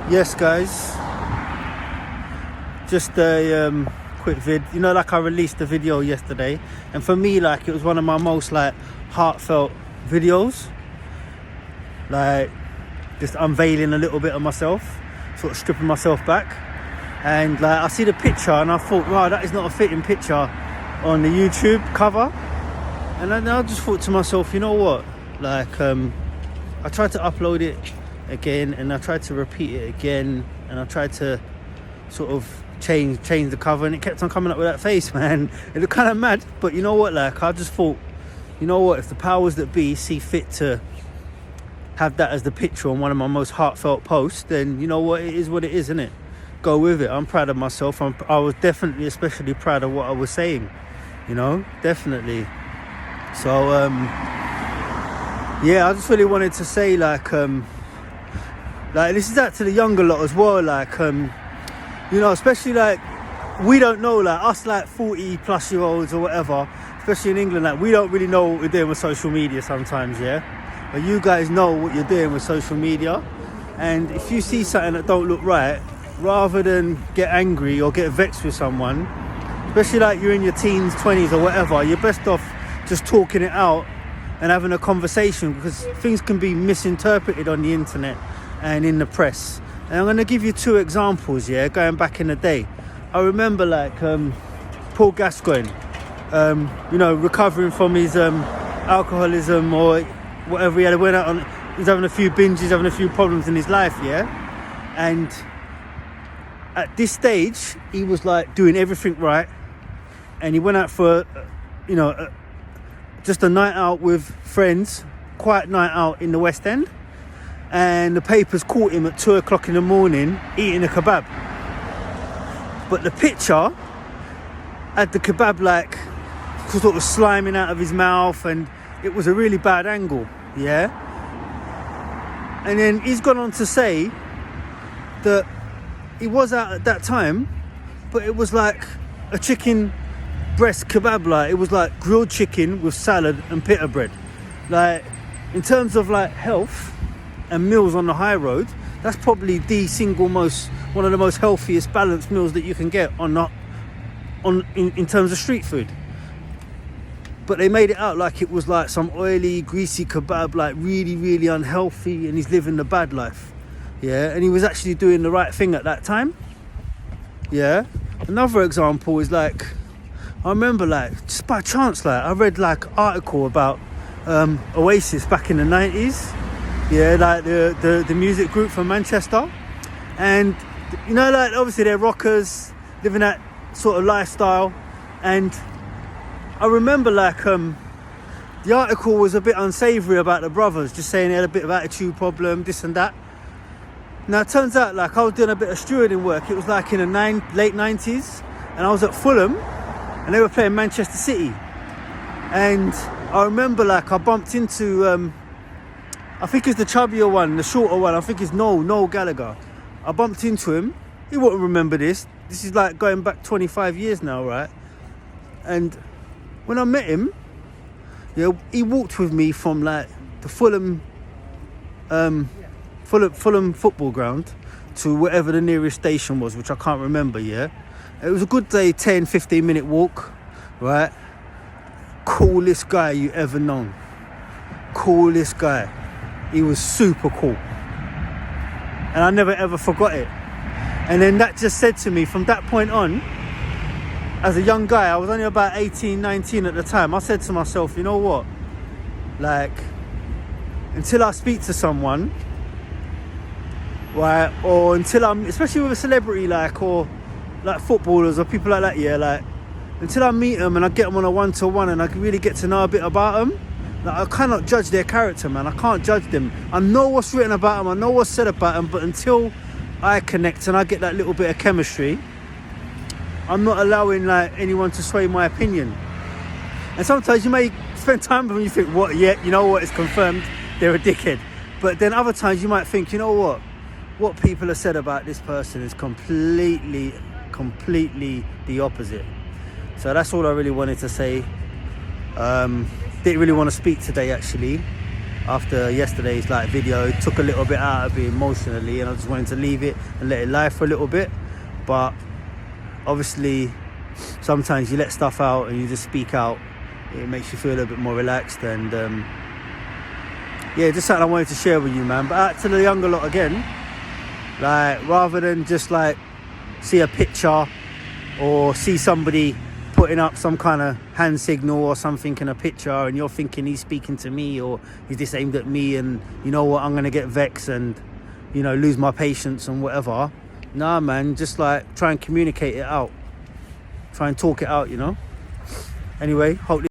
Yes, guys. Just a quick vid. You know, like I released a video yesterday, and for me, like it was one of my most like heartfelt videos. Like just unveiling a little bit of myself, sort of stripping myself back. And like I see the picture, and I thought, wow, that is not a fitting picture on the YouTube cover. And then I just thought to myself, you know what? Like I tried to upload it again, and I tried to repeat it again, and I tried to sort of change the cover, and it kept on coming up with that face, man. It looked kind of mad, but you know what, like I just thought, you know what, if the powers that be see fit to have that as the picture on one of my most heartfelt posts, then you know what, it is what it is, isn't it? Go with it. I'm proud of myself. I was definitely especially proud of what I was saying, you know, definitely. So yeah, I just really wanted to say like this is that to the younger lot as well, like you know, especially like we don't know, like us like 40 plus year olds or whatever, especially in England, like we don't really know what we're doing with social media sometimes, yeah, but you guys know what you're doing with social media. And if you see something that don't look right, rather than get angry or get vexed with someone, especially like you're in your teens, 20s or whatever, you're best off just talking it out and having a conversation, because things can be misinterpreted on the internet and in the press. And I'm going to give you two examples, yeah, going back in the day. I remember like Paul Gascoigne, you know, recovering from his alcoholism or whatever he had. Went out on, he's having a few binges, having a few problems in his life, yeah. And at this stage, he was like doing everything right, and he went out for, you know, just a night out with friends, quiet night out in the West End. And the papers caught him at 2 o'clock in the morning eating a kebab. But the picture had the kebab like sort of sliming out of his mouth, and it was a really bad angle, yeah. And then he's gone on to say that he was out at that time, but it was like a chicken breast kebab, like it was like grilled chicken with salad and pita bread. Like in terms of like health and meals on the high road, that's probably the one of the most healthiest balanced meals that you can get in terms of street food. But they made it out like it was like some oily, greasy kebab, like really, really unhealthy, and he's living the bad life. Yeah, and he was actually doing the right thing at that time. Yeah. Another example is like, I remember like just by chance, like I read like an article about Oasis back in the 90s. Yeah, like the music group from Manchester. And you know, like obviously they're rockers, living that sort of lifestyle. And I remember like the article was a bit unsavoury about the brothers, just saying they had a bit of attitude problem, this and that. Now it turns out like I was doing a bit of stewarding work. It was like in the late 90s, and I was at Fulham and they were playing Manchester City. And I remember like I bumped into I think it's the chubbier one, the shorter one, I think it's Noel Gallagher. I bumped into him. He wouldn't remember this. This is like going back 25 years now, right? And when I met him, yeah, he walked with me from like the Fulham football ground to whatever the nearest station was, which I can't remember, yeah? It was a good day, 10-15 minute walk, right? Coolest guy you ever known. Coolest guy. He was super cool. And I never ever forgot it. And then that just said to me, from that point on, as a young guy, I was only about 18, 19 at the time, I said to myself, you know what? Like, until I speak to someone, right, or until I'm, especially with a celebrity like, or like footballers or people like that, yeah, like, until I meet them and I get them on a one-to-one and I can really get to know a bit about them, like, I cannot judge their character, man. I can't judge them. I know what's written about them, I know what's said about them, but until I connect and I get that little bit of chemistry, I'm not allowing like anyone to sway my opinion. And sometimes you may spend time with them and you think, what, yeah, you know what, it's confirmed, they're a dickhead. But then other times you might think, you know what people have said about this person is completely the opposite. So that's all I really wanted to say. Didn't really want to speak today, actually. after yesterday's like video. It took a little bit out of me emotionally, and I just wanted to leave it and let it lie for a little bit. But obviously sometimes you let stuff out and you just speak out, it makes you feel a little bit more relaxed. And yeah, just something I wanted to share with you, man. But out to the younger lot again, like, rather than just like see a picture or see somebody putting up some kind of hand signal or something in a picture, and you're thinking he's speaking to me, or is this aimed at me, and you know what, I'm gonna get vexed and, you know, lose my patience and whatever. Nah, man, just like try and communicate it out, try and talk it out, you know. Anyway, hope